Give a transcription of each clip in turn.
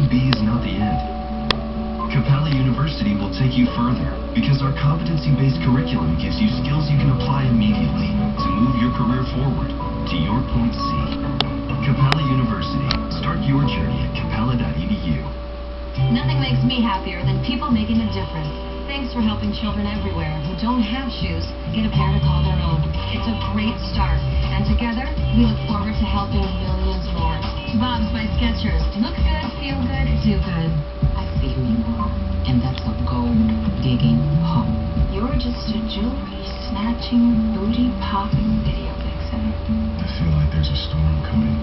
Plan B is not the end. Capella University will take you further because our competency-based curriculum gives you skills you can apply immediately to move your career forward to your point C. Capella University. Start your journey at capella.edu. Nothing makes me happier than people making a difference. Thanks for helping children everywhere who don't have shoes get a pair to call their own. It's a great start, and together we look forward to helping millions more. Bob's by Skechers. Look good, feel good, do good. I see who you are, and that's a gold-digging hoe. You're just a jewelry-snatching, booty-popping video vixen. I feel like there's a storm coming.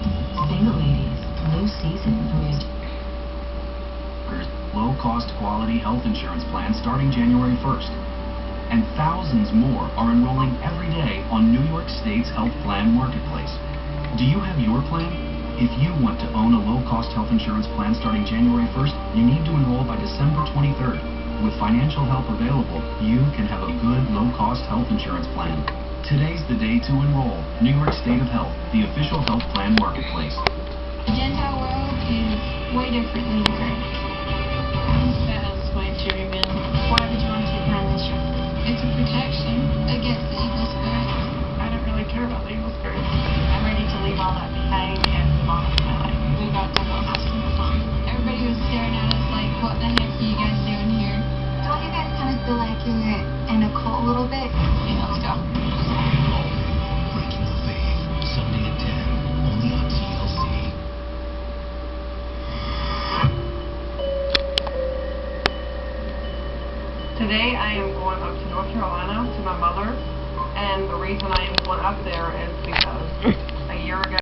Single ladies, new season. Low-cost quality health insurance plan starting January 1st. And thousands more are enrolling every day on New York State's health plan marketplace. Do you have your plan? If you want to own a low-cost health insurance plan starting January 1st, you need to enroll by December 23rd. With financial help available, you can have a good low-cost health insurance plan. Today's the day to enroll. New York State of Health, the official health plan marketplace. The Gentile world is way different than the Greek. That helps my dreaming. Why would you want to take my trip? It's a protection against the evil spirits. I don't really care about the evil spirits. I'm ready to leave all that behind and move on with my life. Move out to go have some fun. Everybody was staring at us like, what the heck are you guys doing here? Don't you guys kind of feel like you're in a cult a little bit? Yeah, let's go. Breaking the Faith, Sunday at 10, only on TLC. Today I am going up to North Carolina to my mother, and the reason I am going up there is because a year ago